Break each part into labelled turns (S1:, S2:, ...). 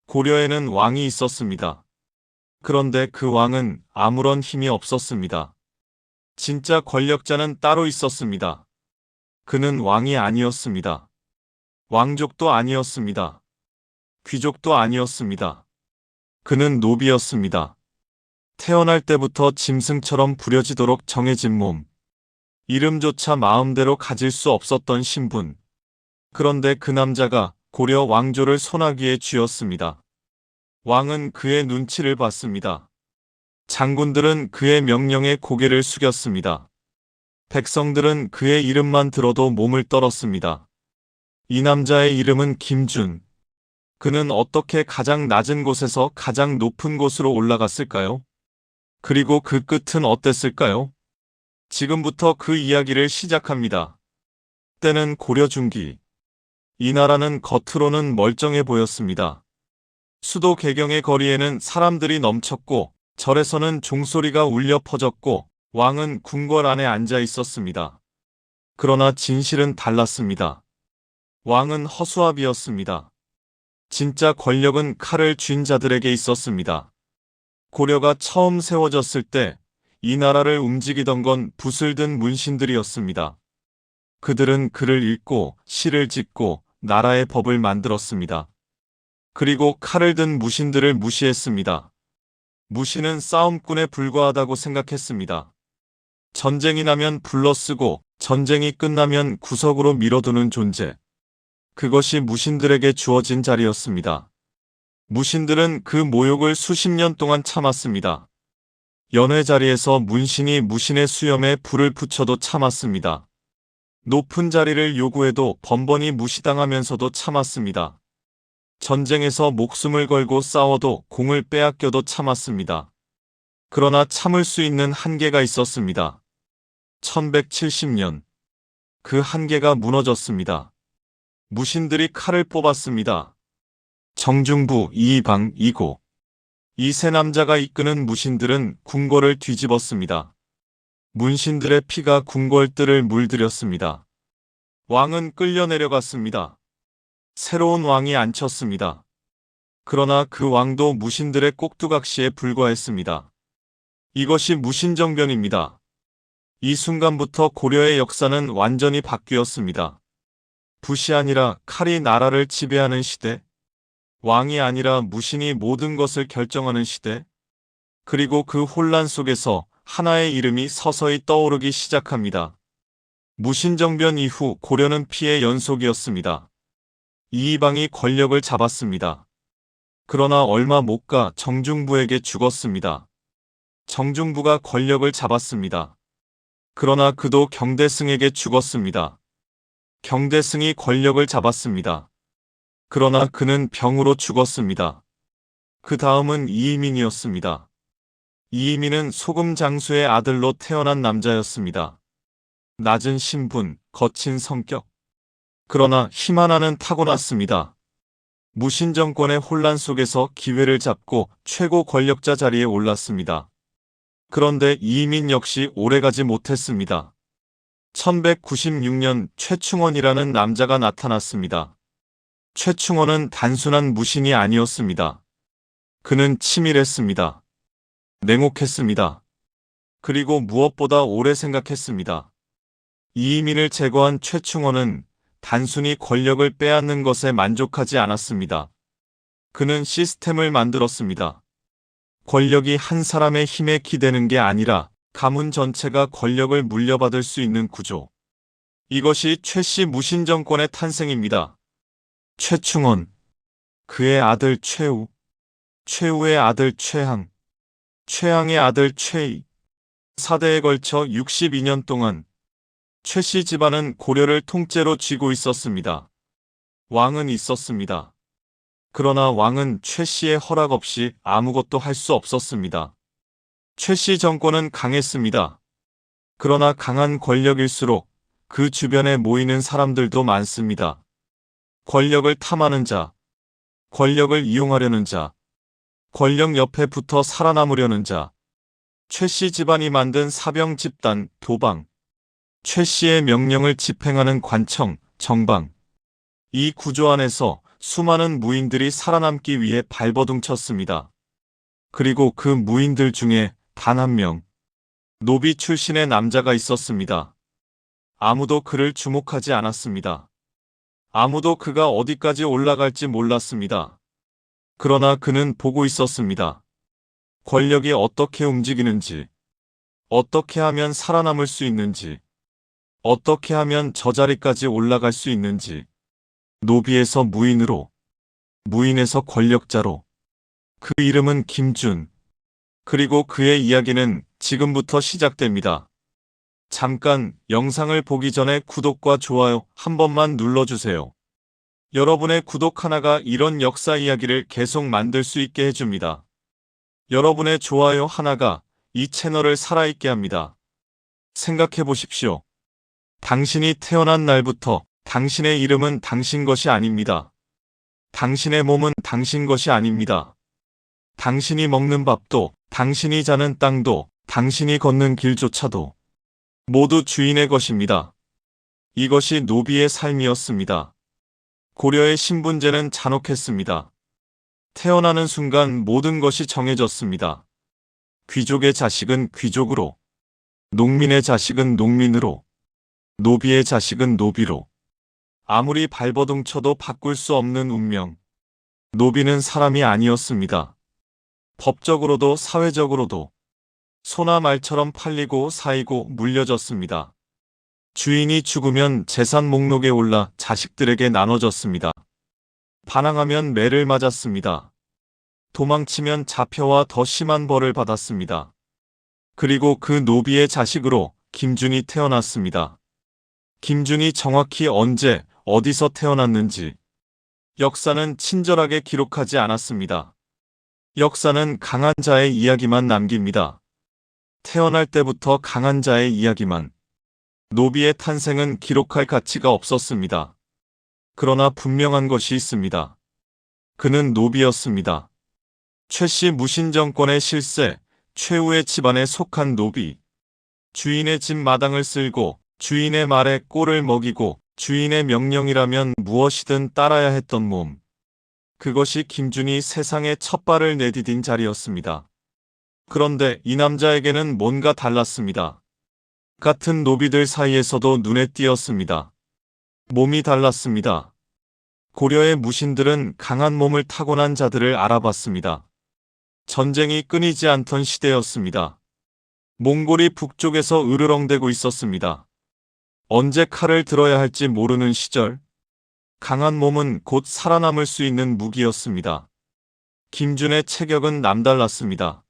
S1: 고려에는 왕이 있었습니다. 그런데 그 왕은 아무런 힘이 없었습니다. 진짜 권력자는 따로 있었습니다. 그는 왕이 아니었습니다. 왕족도 아니었습니다. 귀족도 아니었습니다. 그는 노비였습니다. 태어날 때부터 짐승처럼 부려지도록 정해진 몸. 이름조차 마음대로 가질 수 없었던 신분. 그런데 그 남자가 고려 왕조를 손아귀에 쥐었습니다. 왕은 그의 눈치를 봤습니다. 장군들은 그의 명령에 고개를 숙였습니다. 백성들은 그의 이름만 들어도 몸을 떨었습니다. 이 남자의 이름은 김준. 그는 어떻게 가장 낮은 곳에서 가장 높은 곳으로 올라갔을까요? 그리고 그 끝은 어땠을까요? 지금부터 그 이야기를 시작합니다. 때는 고려 중기. 이 나라는 겉으로는 멀쩡해 보였습니다. 수도 개경의 거리에는 사람들이 넘쳤고 절에서는 종소리가 울려 퍼졌고 왕은 궁궐 안에 앉아 있었습니다. 그러나 진실은 달랐습니다. 왕은 허수아비였습니다. 진짜 권력은 칼을 쥔 자들에게 있었습니다. 고려가 처음 세워졌을 때 이 나라를 움직이던 건 붓을 든 문신들이었습니다. 그들은 글을 읽고 시를 짓고 나라의 법을 만들었습니다. 그리고 칼을 든 무신들을 무시했습니다. 무신은 싸움꾼에 불과하다고 생각했습니다. 전쟁이 나면 불러쓰고 전쟁이 끝나면 구석으로 밀어두는 존재. 그것이 무신들에게 주어진 자리였습니다. 무신들은 그 모욕을 수십 년 동안 참았습니다. 연회 자리에서 문신이 무신의 수염에 불을 붙여도 참았습니다. 높은 자리를 요구해도 번번이 무시당하면서도 참았습니다. 전쟁에서 목숨을 걸고 싸워도 공을 빼앗겨도 참았습니다. 그러나 참을 수 있는 한계가 있었습니다. 1170년. 그 한계가 무너졌습니다. 무신들이 칼을 뽑았습니다. 정중부, 이이방, 이고. 이 세 남자가 이끄는 무신들은 궁궐을 뒤집었습니다. 문신들의 피가 궁궐들을 물들였습니다. 왕은 끌려 내려갔습니다. 새로운 왕이 앉혔습니다. 그러나 그 왕도 무신들의 꼭두각시에 불과했습니다. 이것이 무신정변입니다. 이 순간부터 고려의 역사는 완전히 바뀌었습니다. 붓이 아니라 칼이 나라를 지배하는 시대, 왕이 아니라 무신이 모든 것을 결정하는 시대, 그리고 그 혼란 속에서 하나의 이름이 서서히 떠오르기 시작합니다. 무신정변 이후 고려는 피의 연속이었습니다. 이이방이 권력을 잡았습니다. 그러나 얼마 못 가 정중부에게 죽었습니다. 정중부가 권력을 잡았습니다. 그러나 그도 경대승에게 죽었습니다. 경대승이 권력을 잡았습니다. 그러나 그는 병으로 죽었습니다. 그 다음은 이이민이었습니다. 이이민은 소금 장수의 아들로 태어난 남자였습니다. 낮은 신분, 거친 성격. 그러나 힘 하나는 타고났습니다. 무신 정권의 혼란 속에서 기회를 잡고 최고 권력자 자리에 올랐습니다. 그런데 이이민 역시 오래가지 못했습니다. 1196년 최충원이라는 남자가 나타났습니다. 최충원은 단순한 무신이 아니었습니다. 그는 치밀했습니다. 냉혹했습니다. 그리고 무엇보다 오래 생각했습니다. 이이민을 제거한 최충원은 단순히 권력을 빼앗는 것에 만족하지 않았습니다. 그는 시스템을 만들었습니다. 권력이 한 사람의 힘에 기대는 게 아니라 가문 전체가 권력을 물려받을 수 있는 구조. 이것이 최씨 무신정권의 탄생입니다. 최충원, 그의 아들 최우, 최우의 아들 최항, 최항의 아들 최이. 4대에 걸쳐 62년 동안 최씨 집안은 고려를 통째로 쥐고 있었습니다. 왕은 있었습니다. 그러나 왕은 최씨의 허락 없이 아무것도 할 수 없었습니다. 최씨 정권은 강했습니다. 그러나 강한 권력일수록 그 주변에 모이는 사람들도 많습니다. 권력을 탐하는 자, 권력을 이용하려는 자, 권력 옆에 붙어 살아남으려는 자, 최씨 집안이 만든 사병 집단, 도방, 최씨의 명령을 집행하는 관청, 정방. 이 구조 안에서 수많은 무인들이 살아남기 위해 발버둥 쳤습니다. 그리고 그 무인들 중에 단 한 명, 노비 출신의 남자가 있었습니다. 아무도 그를 주목하지 않았습니다. 아무도 그가 어디까지 올라갈지 몰랐습니다. 그러나 그는 보고 있었습니다. 권력이 어떻게 움직이는지, 어떻게 하면 살아남을 수 있는지, 어떻게 하면 저 자리까지 올라갈 수 있는지, 노비에서 무인으로, 무인에서 권력자로. 그 이름은 김준. 그리고 그의 이야기는 지금부터 시작됩니다. 잠깐 영상을 보기 전에 구독과 좋아요 한 번만 눌러주세요. 여러분의 구독 하나가 이런 역사 이야기를 계속 만들 수 있게 해줍니다. 여러분의 좋아요 하나가 이 채널을 살아있게 합니다. 생각해 보십시오. 당신이 태어난 날부터 당신의 이름은 당신 것이 아닙니다. 당신의 몸은 당신 것이 아닙니다. 당신이 먹는 밥도, 당신이 자는 땅도, 당신이 걷는 길조차도 모두 주인의 것입니다. 이것이 노비의 삶이었습니다. 고려의 신분제는 잔혹했습니다. 태어나는 순간 모든 것이 정해졌습니다. 귀족의 자식은 귀족으로, 농민의 자식은 농민으로, 노비의 자식은 노비로. 아무리 발버둥 쳐도 바꿀 수 없는 운명. 노비는 사람이 아니었습니다. 법적으로도 사회적으로도 소나 말처럼 팔리고 사이고 물려졌습니다. 주인이 죽으면 재산 목록에 올라 자식들에게 나눠졌습니다. 반항하면 매를 맞았습니다. 도망치면 잡혀와 더 심한 벌을 받았습니다. 그리고 그 노비의 자식으로 김준이 태어났습니다. 김준이 정확히 언제, 어디서 태어났는지 역사는 친절하게 기록하지 않았습니다. 역사는 강한 자의 이야기만 남깁니다. 태어날 때부터 강한 자의 이야기만. 노비의 탄생은 기록할 가치가 없었습니다. 그러나 분명한 것이 있습니다. 그는 노비였습니다. 최씨 무신정권의 실세, 최후의 집안에 속한 노비. 주인의 집 마당을 쓸고 주인의 말에 꼴을 먹이고 주인의 명령이라면 무엇이든 따라야 했던 몸. 그것이 김준이 세상에 첫 발을 내디딘 자리였습니다. 그런데 이 남자에게는 뭔가 달랐습니다. 같은 노비들 사이에서도 눈에 띄었습니다. 몸이 달랐습니다. 고려의 무신들은 강한 몸을 타고난 자들을 알아봤습니다. 전쟁이 끊이지 않던 시대였습니다. 몽골이 북쪽에서 으르렁대고 있었습니다. 언제 칼을 들어야 할지 모르는 시절, 강한 몸은 곧 살아남을 수 있는 무기였습니다. 김준의 체격은 남달랐습니다.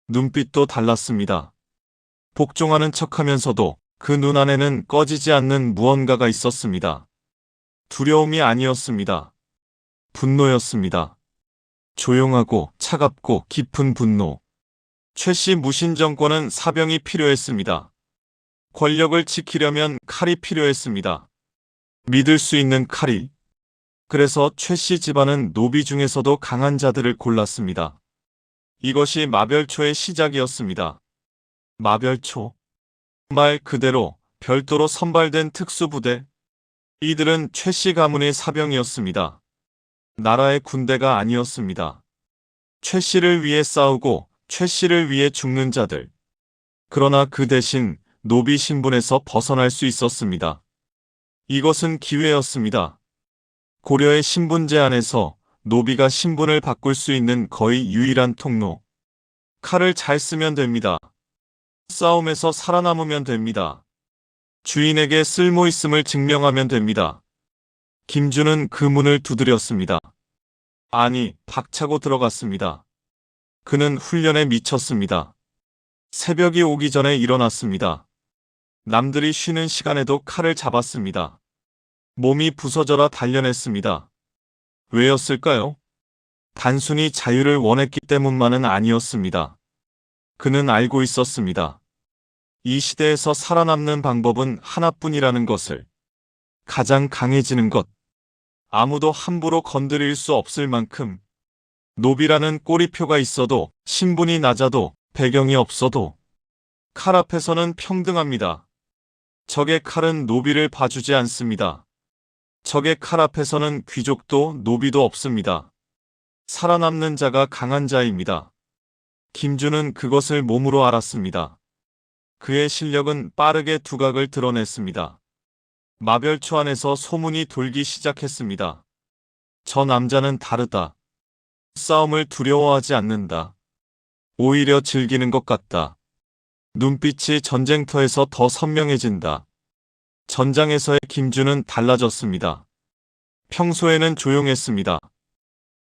S1: 눈빛도 달랐습니다. 복종하는 척하면서도 그 눈 안에는 꺼지지 않는 무언가가 있었습니다. 두려움이 아니었습니다. 분노였습니다. 조용하고 차갑고 깊은 분노. 최씨 무신 정권은 사병이 필요했습니다. 권력을 지키려면 칼이 필요했습니다. 믿을 수 있는 칼이. 그래서 최씨 집안은 노비 중에서도 강한 자들을 골랐습니다. 이것이 마별초의 시작이었습니다. 마별초. 말 그대로 별도로 선발된 특수부대. 이들은 최씨 가문의 사병이었습니다. 나라의 군대가 아니었습니다. 최씨를 위해 싸우고 최씨를 위해 죽는 자들. 그러나 그 대신 노비 신분에서 벗어날 수 있었습니다. 이것은 기회였습니다. 고려의 신분제 안에서 노비가 신분을 바꿀 수 있는 거의 유일한 통로. 칼을 잘 쓰면 됩니다. 싸움에서 살아남으면 됩니다. 주인에게 쓸모있음을 증명하면 됩니다. 김준은 그 문을 두드렸습니다. 아니, 박차고 들어갔습니다. 그는 훈련에 미쳤습니다. 새벽이 오기 전에 일어났습니다. 남들이 쉬는 시간에도 칼을 잡았습니다. 몸이 부서져라 단련했습니다. 왜였을까요? 단순히 자유를 원했기 때문만은 아니었습니다. 그는 알고 있었습니다. 이 시대에서 살아남는 방법은 하나뿐이라는 것을. 가장 강해지는 것. 아무도 함부로 건드릴 수 없을 만큼. 노비라는 꼬리표가 있어도, 신분이 낮아도, 배경이 없어도 칼 앞에서는 평등합니다. 적의 칼은 노비를 봐주지 않습니다. 적의 칼 앞에서는 귀족도 노비도 없습니다. 살아남는 자가 강한 자입니다. 김주는 그것을 몸으로 알았습니다. 그의 실력은 빠르게 두각을 드러냈습니다. 마별초 안에서 소문이 돌기 시작했습니다. 저 남자는 다르다. 싸움을 두려워하지 않는다. 오히려 즐기는 것 같다. 눈빛이 전쟁터에서 더 선명해진다. 전장에서의 김주는 달라졌습니다. 평소에는 조용했습니다.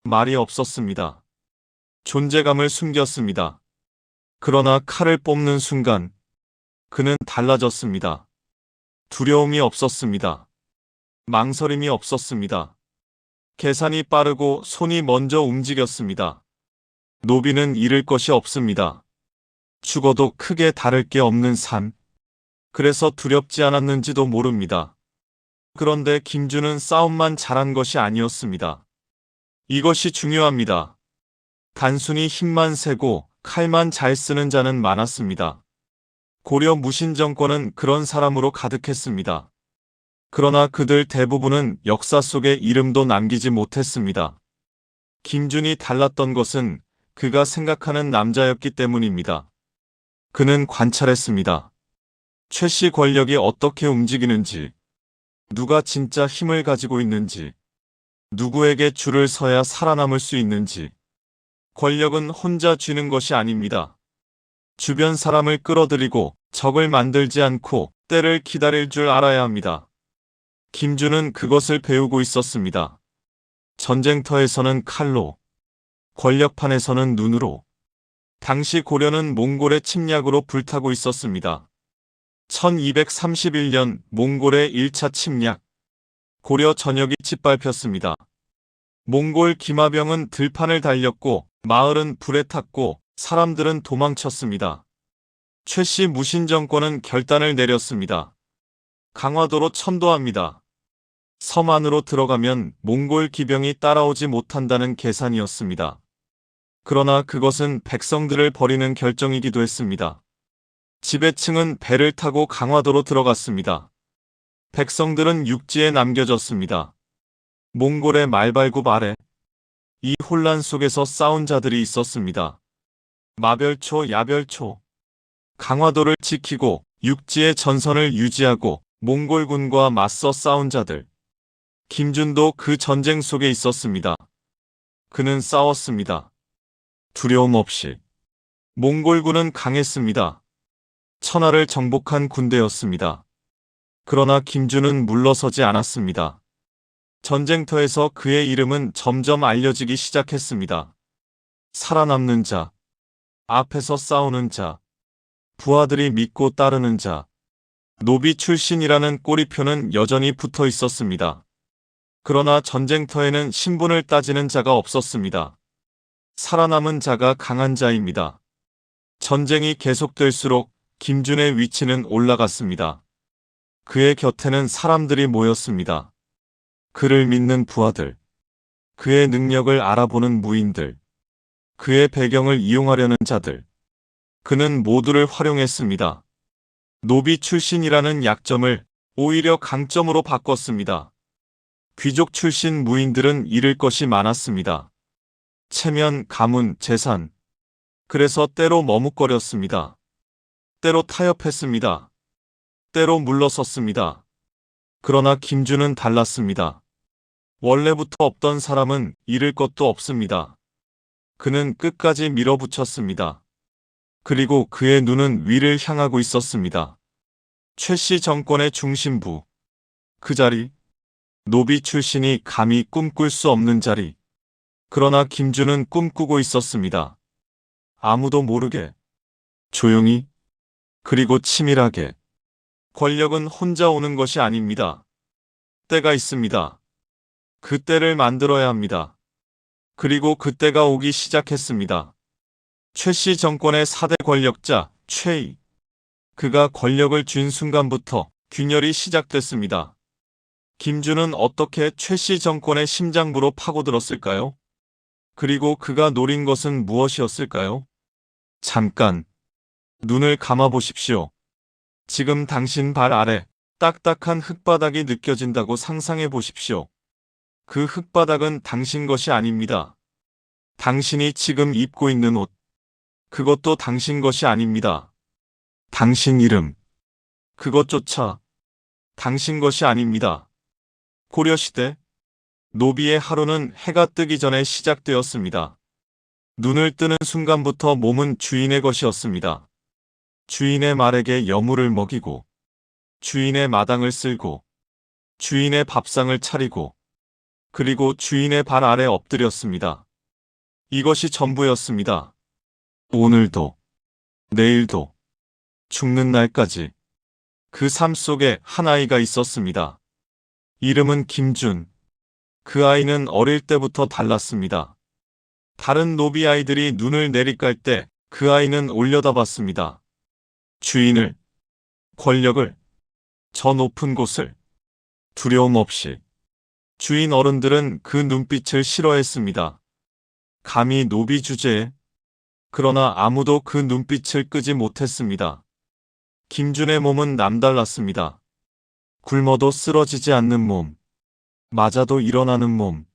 S1: 말이 없었습니다. 존재감을 숨겼습니다. 그러나 칼을 뽑는 순간 그는 달라졌습니다. 두려움이 없었습니다. 망설임이 없었습니다. 계산이 빠르고 손이 먼저 움직였습니다. 노비는 잃을 것이 없습니다. 죽어도 크게 다를 게 없는 삶. 그래서 두렵지 않았는지도 모릅니다. 그런데 김주는 싸움만 잘한 것이 아니었습니다. 이것이 중요합니다. 단순히 힘만 세고 칼만 잘 쓰는 자는 많았습니다. 고려 무신 정권은 그런 사람으로 가득했습니다. 그러나 그들 대부분은 역사 속에 이름도 남기지 못했습니다. 김준이 달랐던 것은 그가 생각하는 남자였기 때문입니다. 그는 관찰했습니다. 최씨 권력이 어떻게 움직이는지, 누가 진짜 힘을 가지고 있는지, 누구에게 줄을 서야 살아남을 수 있는지. 권력은 혼자 쥐는 것이 아닙니다. 주변 사람을 끌어들이고 적을 만들지 않고 때를 기다릴 줄 알아야 합니다. 김주는 그것을 배우고 있었습니다. 전쟁터에서는 칼로, 권력판에서는 눈으로. 당시 고려는 몽골의 침략으로 불타고 있었습니다. 1231년 몽골의 1차 침략. 고려 전역이 짓밟혔습니다. 몽골 기마병은 들판을 달렸고 마을은 불에 탔고 사람들은 도망쳤습니다. 최씨 무신 정권은 결단을 내렸습니다. 강화도로 천도합니다. 섬 안으로 들어가면 몽골 기병이 따라오지 못한다는 계산이었습니다. 그러나 그것은 백성들을 버리는 결정이기도 했습니다. 지배층은 배를 타고 강화도로 들어갔습니다. 백성들은 육지에 남겨졌습니다. 몽골의 말발굽 아래 이 혼란 속에서 싸운 자들이 있었습니다. 마별초, 야별초. 강화도를 지키고 육지의 전선을 유지하고 몽골군과 맞서 싸운 자들. 김준도 그 전쟁 속에 있었습니다. 그는 싸웠습니다. 두려움 없이. 몽골군은 강했습니다. 천하를 정복한 군대였습니다. 그러나 김준은 물러서지 않았습니다. 전쟁터에서 그의 이름은 점점 알려지기 시작했습니다. 살아남는 자, 앞에서 싸우는 자, 부하들이 믿고 따르는 자, 노비 출신이라는 꼬리표는 여전히 붙어 있었습니다. 그러나 전쟁터에는 신분을 따지는 자가 없었습니다. 살아남은 자가 강한 자입니다. 전쟁이 계속될수록 김준의 위치는 올라갔습니다. 그의 곁에는 사람들이 모였습니다. 그를 믿는 부하들, 그의 능력을 알아보는 무인들, 그의 배경을 이용하려는 자들. 그는 모두를 활용했습니다. 노비 출신이라는 약점을 오히려 강점으로 바꿨습니다. 귀족 출신 무인들은 잃을 것이 많았습니다. 체면, 가문, 재산. 그래서 때로 머뭇거렸습니다. 때로 타협했습니다. 때로 물러섰습니다. 그러나 김준은 달랐습니다. 원래부터 없던 사람은 잃을 것도 없습니다. 그는 끝까지 밀어붙였습니다. 그리고 그의 눈은 위를 향하고 있었습니다. 최씨 정권의 중심부. 그 자리. 노비 출신이 감히 꿈꿀 수 없는 자리. 그러나 김준은 꿈꾸고 있었습니다. 아무도 모르게. 조용히. 그리고 치밀하게. 권력은 혼자 오는 것이 아닙니다. 때가 있습니다. 그 때를 만들어야 합니다. 그리고 그 때가 오기 시작했습니다. 최씨 정권의 4대 권력자, 최이. 그가 권력을 쥔 순간부터 균열이 시작됐습니다. 김준은 어떻게 최씨 정권의 심장부로 파고들었을까요? 그리고 그가 노린 것은 무엇이었을까요? 잠깐. 눈을 감아보십시오. 지금 당신 발 아래 딱딱한 흙바닥이 느껴진다고 상상해 보십시오. 그 흙바닥은 당신 것이 아닙니다. 당신이 지금 입고 있는 옷, 그것도 당신 것이 아닙니다. 당신 이름, 그것조차 당신 것이 아닙니다. 고려시대, 노비의 하루는 해가 뜨기 전에 시작되었습니다. 눈을 뜨는 순간부터 몸은 주인의 것이었습니다. 주인의 말에게 여물을 먹이고, 주인의 마당을 쓸고, 주인의 밥상을 차리고, 그리고 주인의 발 아래 엎드렸습니다. 이것이 전부였습니다. 오늘도, 내일도, 죽는 날까지 그 삶 속에 한 아이가 있었습니다. 이름은 김준. 그 아이는 어릴 때부터 달랐습니다. 다른 노비 아이들이 눈을 내리깔 때 그 아이는 올려다봤습니다. 주인을, 권력을, 저 높은 곳을 두려움 없이. 주인 어른들은 그 눈빛을 싫어했습니다. 감히 노비 주제에. 그러나 아무도 그 눈빛을 끄지 못했습니다. 김준의 몸은 남달랐습니다. 굶어도 쓰러지지 않는 몸, 맞아도 일어나는 몸.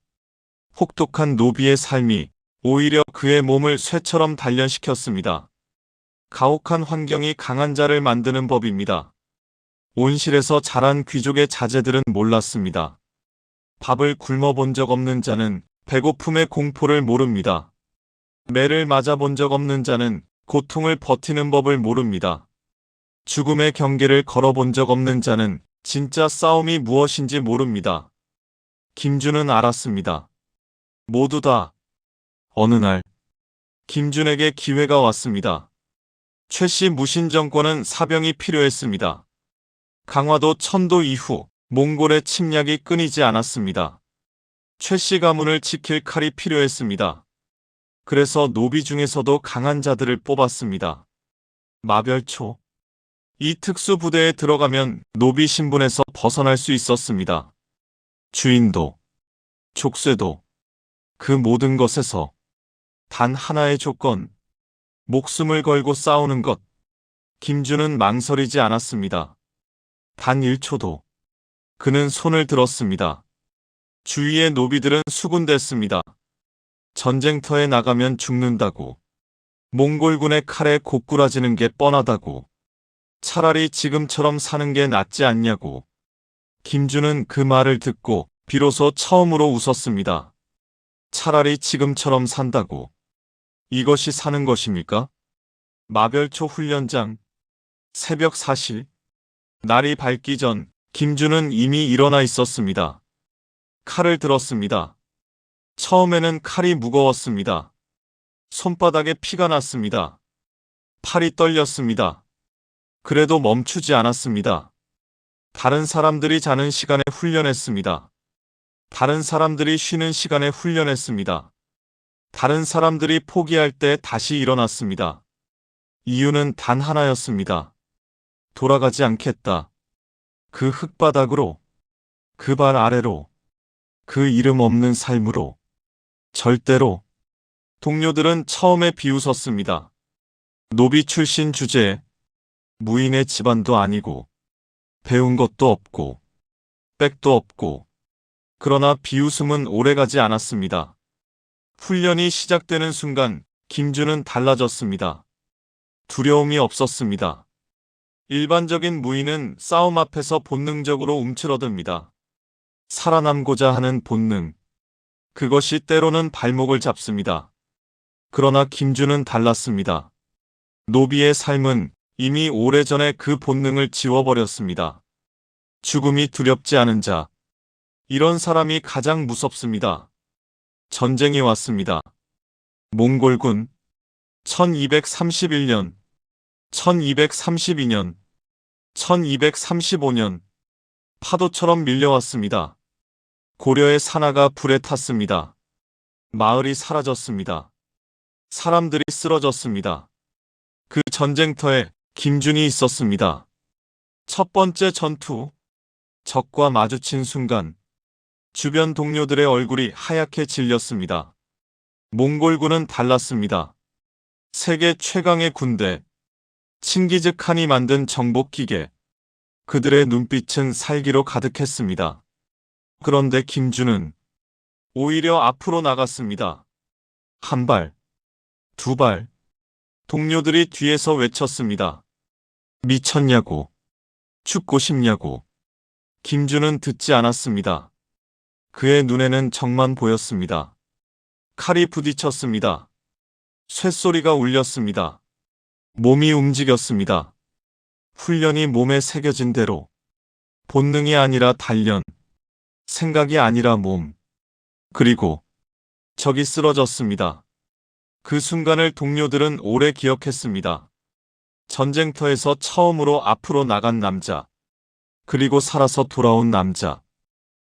S1: 혹독한 노비의 삶이 오히려 그의 몸을 쇠처럼 단련시켰습니다. 가혹한 환경이 강한 자를 만드는 법입니다. 온실에서 자란 귀족의 자제들은 몰랐습니다. 밥을 굶어본 적 없는 자는 배고픔의 공포를 모릅니다. 매를 맞아본 적 없는 자는 고통을 버티는 법을 모릅니다. 죽음의 경계를 걸어본 적 없는 자는 진짜 싸움이 무엇인지 모릅니다. 김준은 알았습니다. 모두 다. 어느 날 김준에게 기회가 왔습니다. 최씨 무신 정권은 사병이 필요했습니다. 강화도 천도 이후 몽골의 침략이 끊이지 않았습니다. 최씨 가문을 지킬 칼이 필요했습니다. 그래서 노비 중에서도 강한 자들을 뽑았습니다. 마별초. 이 특수부대에 들어가면 노비 신분에서 벗어날 수 있었습니다. 주인도, 족쇄도, 그 모든 것에서 단 하나의 조건, 목숨을 걸고 싸우는 것. 김준은 망설이지 않았습니다. 단 1초도. 그는 손을 들었습니다. 주위의 노비들은 수군댔습니다. 전쟁터에 나가면 죽는다고. 몽골군의 칼에 고꾸라지는 게 뻔하다고. 차라리 지금처럼 사는 게 낫지 않냐고. 김준은 그 말을 듣고 비로소 처음으로 웃었습니다. 차라리 지금처럼 산다고. 이것이 사는 것입니까? 마별초 훈련장. 새벽 4시. 날이 밝기 전 김준은 이미 일어나 있었습니다. 칼을 들었습니다. 처음에는 칼이 무거웠습니다. 손바닥에 피가 났습니다. 팔이 떨렸습니다. 그래도 멈추지 않았습니다. 다른 사람들이 자는 시간에 훈련했습니다. 다른 사람들이 쉬는 시간에 훈련했습니다. 다른 사람들이 포기할 때 다시 일어났습니다. 이유는 단 하나였습니다. 돌아가지 않겠다. 그 흙바닥으로, 그 발 아래로, 그 이름 없는 삶으로, 절대로. 동료들은 처음에 비웃었습니다. 노비 출신 주제에 무인의 집안도 아니고 배운 것도 없고 백도 없고. 그러나 비웃음은 오래가지 않았습니다. 훈련이 시작되는 순간 김준은 달라졌습니다. 두려움이 없었습니다. 일반적인 무인은 싸움 앞에서 본능적으로 움츠러듭니다. 살아남고자 하는 본능. 그것이 때로는 발목을 잡습니다. 그러나 김준은 달랐습니다. 노비의 삶은 이미 오래전에 그 본능을 지워버렸습니다. 죽음이 두렵지 않은 자. 이런 사람이 가장 무섭습니다. 전쟁이 왔습니다. 몽골군. 1231년, 1232년, 1235년. 파도처럼 밀려왔습니다. 고려의 산하가 불에 탔습니다. 마을이 사라졌습니다. 사람들이 쓰러졌습니다. 그 전쟁터에 김준이 있었습니다. 첫 번째 전투. 적과 마주친 순간 주변 동료들의 얼굴이 하얗게 질렸습니다. 몽골군은 달랐습니다. 세계 최강의 군대. 칭기즈칸이 만든 정복기계. 그들의 눈빛은 살기로 가득했습니다. 그런데 김준은 오히려 앞으로 나갔습니다. 한 발, 두 발. 동료들이 뒤에서 외쳤습니다. 미쳤냐고. 죽고 싶냐고. 김준은 듣지 않았습니다. 그의 눈에는 적만 보였습니다. 칼이 부딪혔습니다. 쇳소리가 울렸습니다. 몸이 움직였습니다. 훈련이 몸에 새겨진 대로. 본능이 아니라 단련. 생각이 아니라 몸. 그리고 적이 쓰러졌습니다. 그 순간을 동료들은 오래 기억했습니다. 전쟁터에서 처음으로 앞으로 나간 남자. 그리고 살아서 돌아온 남자.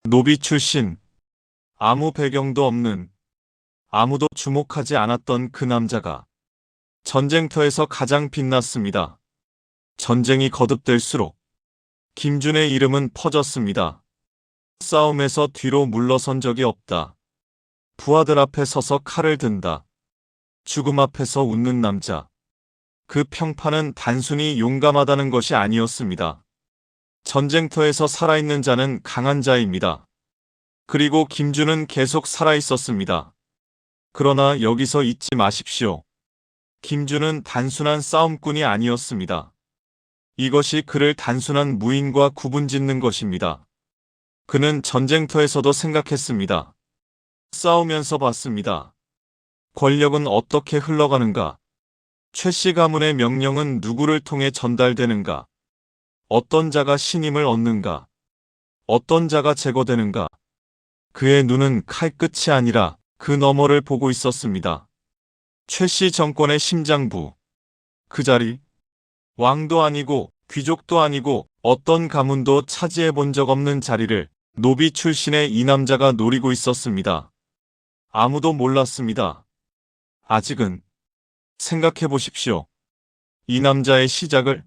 S1: 노비 출신. 아무 배경도 없는, 아무도 주목하지 않았던 그 남자가 전쟁터에서 가장 빛났습니다. 전쟁이 거듭될수록 김준의 이름은 퍼졌습니다. 싸움에서 뒤로 물러선 적이 없다. 부하들 앞에 서서 칼을 든다. 죽음 앞에서 웃는 남자. 그 평판은 단순히 용감하다는 것이 아니었습니다. 전쟁터에서 살아있는 자는 강한 자입니다. 그리고 김준은 계속 살아있었습니다. 그러나 여기서 잊지 마십시오. 김준은 단순한 싸움꾼이 아니었습니다. 이것이 그를 단순한 무인과 구분짓는 것입니다. 그는 전쟁터에서도 생각했습니다. 싸우면서 봤습니다. 권력은 어떻게 흘러가는가? 최씨 가문의 명령은 누구를 통해 전달되는가? 어떤 자가 신임을 얻는가? 어떤 자가 제거되는가? 그의 눈은 칼끝이 아니라 그 너머를 보고 있었습니다. 최씨 정권의 심장부. 그 자리. 왕도 아니고 귀족도 아니고 어떤 가문도 차지해 본 적 없는 자리를 노비 출신의 이 남자가 노리고 있었습니다. 아무도 몰랐습니다. 아직은. 생각해 보십시오. 이 남자의 시작을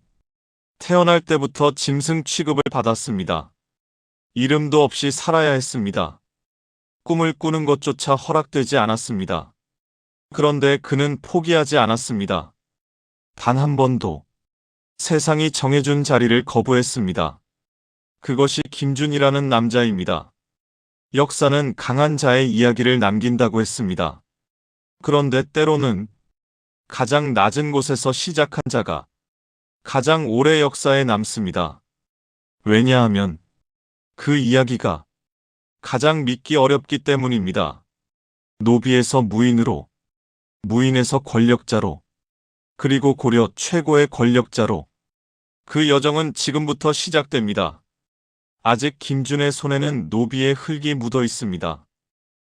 S1: 태어날 때부터 짐승 취급을 받았습니다. 이름도 없이 살아야 했습니다. 꿈을 꾸는 것조차 허락되지 않았습니다. 그런데 그는 포기하지 않았습니다. 단 한 번도 세상이 정해준 자리를 거부했습니다. 그것이 김준이라는 남자입니다. 역사는 강한 자의 이야기를 남긴다고 했습니다. 그런데 때로는 가장 낮은 곳에서 시작한 자가 가장 오래 역사에 남습니다. 왜냐하면 그 이야기가 가장 믿기 어렵기 때문입니다. 노비에서 무인으로, 무인에서 권력자로, 그리고 고려 최고의 권력자로. 그 여정은 지금부터 시작됩니다. 아직 김준의 손에는 노비의 흙이 묻어 있습니다.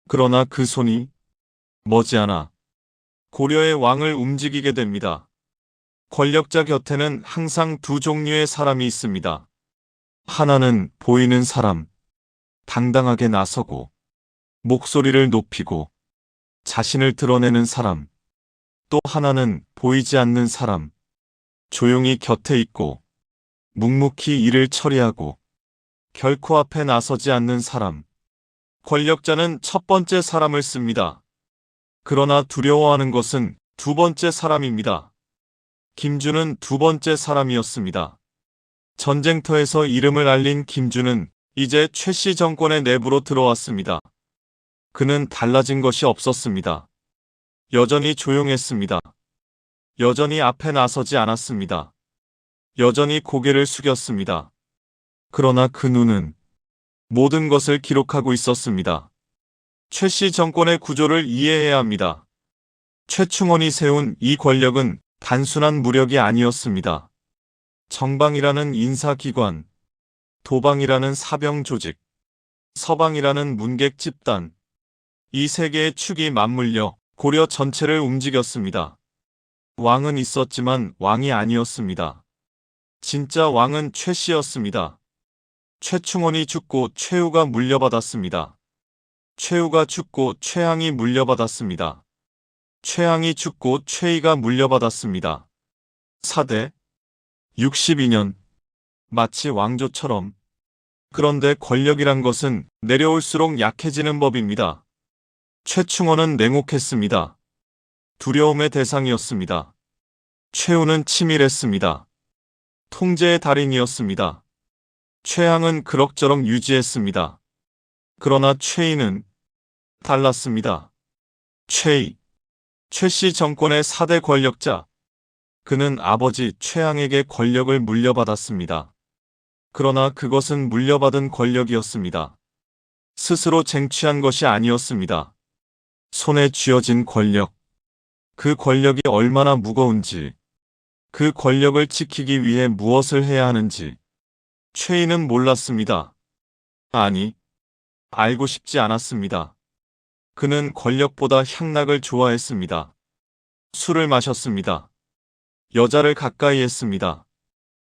S1: 그러나 그 손이 머지않아 고려의 왕을 움직이게 됩니다. 권력자 곁에는 항상 두 종류의 사람이 있습니다. 하나는 보이는 사람, 당당하게 나서고 목소리를 높이고 자신을 드러내는 사람. 또 하나는 보이지 않는 사람, 조용히 곁에 있고 묵묵히 일을 처리하고 결코 앞에 나서지 않는 사람. 권력자는 첫 번째 사람을 씁니다. 그러나 두려워하는 것은 두 번째 사람입니다. 김준은 두 번째 사람이었습니다. 전쟁터에서 이름을 알린 김준은 이제 최씨 정권의 내부로 들어왔습니다. 그는 달라진 것이 없었습니다. 여전히 조용했습니다. 여전히 앞에 나서지 않았습니다. 여전히 고개를 숙였습니다. 그러나 그 눈은 모든 것을 기록하고 있었습니다. 최씨 정권의 구조를 이해해야 합니다. 최충원이 세운 이 권력은 단순한 무력이 아니었습니다. 정방이라는 인사기관, 도방이라는 사병 조직, 서방이라는 문객 집단, 이 세 개의 축이 맞물려 고려 전체를 움직였습니다. 왕은 있었지만 왕이 아니었습니다. 진짜 왕은 최씨였습니다. 최충원이 죽고 최후가 물려받았습니다. 최후가 죽고 최항이 물려받았습니다. 최항이 죽고 최희가 물려받았습니다. 4대 62년 마치 왕조처럼. 그런데 권력이란 것은 내려올수록 약해지는 법입니다. 최충원은 냉혹했습니다. 두려움의 대상이었습니다. 최후는 치밀했습니다. 통제의 달인이었습니다. 최양은 그럭저럭 유지했습니다. 그러나 최이는 달랐습니다. 최씨 정권의 4대 권력자. 그는 아버지 최양에게 권력을 물려받았습니다. 그러나 그것은 물려받은 권력이었습니다. 스스로 쟁취한 것이 아니었습니다. 손에 쥐어진 권력. 그 권력이 얼마나 무거운지, 그 권력을 지키기 위해 무엇을 해야 하는지 최이는 몰랐습니다. 아니, 알고 싶지 않았습니다. 그는 권력보다 향락을 좋아했습니다. 술을 마셨습니다. 여자를 가까이 했습니다.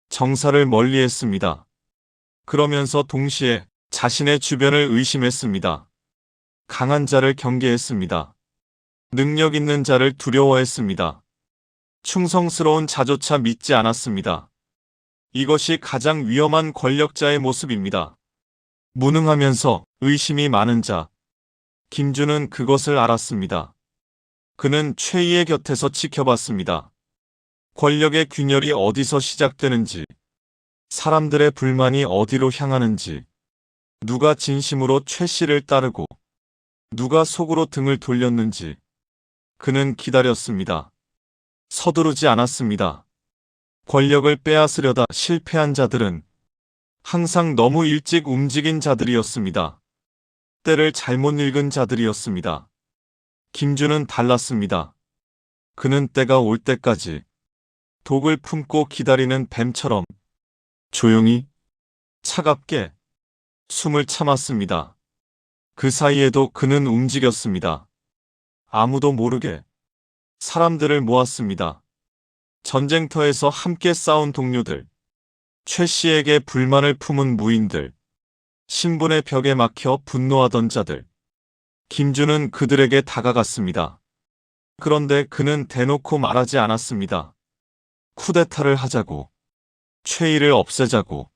S1: 정사를 멀리 했습니다. 그러면서 동시에 자신의 주변을 의심했습니다. 강한 자를 경계했습니다. 능력 있는 자를 두려워했습니다. 충성스러운 자조차 믿지 않았습니다. 이것이 가장 위험한 권력자의 모습입니다. 무능하면서 의심이 많은 자. 김주는 그것을 알았습니다. 그는 최이의 곁에서 지켜봤습니다. 권력의 균열이 어디서 시작되는지, 사람들의 불만이 어디로 향하는지, 누가 진심으로 최 씨를 따르고 누가 속으로 등을 돌렸는지 그는 기다렸습니다. 서두르지 않았습니다. 권력을 빼앗으려다 실패한 자들은 항상 너무 일찍 움직인 자들이었습니다. 때를 잘못 읽은 자들이었습니다. 김주는 달랐습니다. 그는 때가 올 때까지 독을 품고 기다리는 뱀처럼 조용히, 차갑게 숨을 참았습니다. 그 사이에도 그는 움직였습니다. 아무도 모르게 사람들을 모았습니다. 전쟁터에서 함께 싸운 동료들, 최 씨에게 불만을 품은 무인들, 신분의 벽에 막혀 분노하던 자들. 김주는 그들에게 다가갔습니다. 그런데 그는 대놓고 말하지 않았습니다. 쿠데타를 하자고, 최이를 없애자고,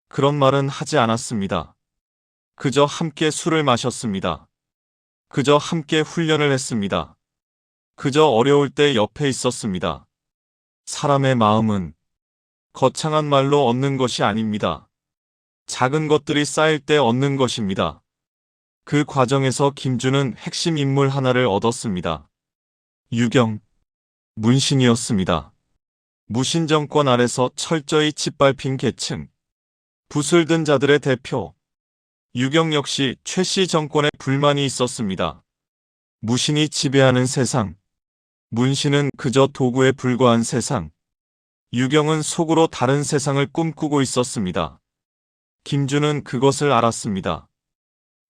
S1: 그런 말은 하지 않았습니다. 그저 함께 술을 마셨습니다. 그저 함께 훈련을 했습니다. 그저 어려울 때 옆에 있었습니다. 사람의 마음은 거창한 말로 얻는 것이 아닙니다. 작은 것들이 쌓일 때 얻는 것입니다. 그 과정에서 김주는 핵심 인물 하나를 얻었습니다. 유경, 문신이었습니다. 무신 정권 아래서 철저히 짓밟힌 계층, 붓을 든 자들의 대표. 유경 역시 최 씨 정권에 불만이 있었습니다. 무신이 지배하는 세상, 문신은 그저 도구에 불과한 세상. 유경은 속으로 다른 세상을 꿈꾸고 있었습니다. 김주는 그것을 알았습니다.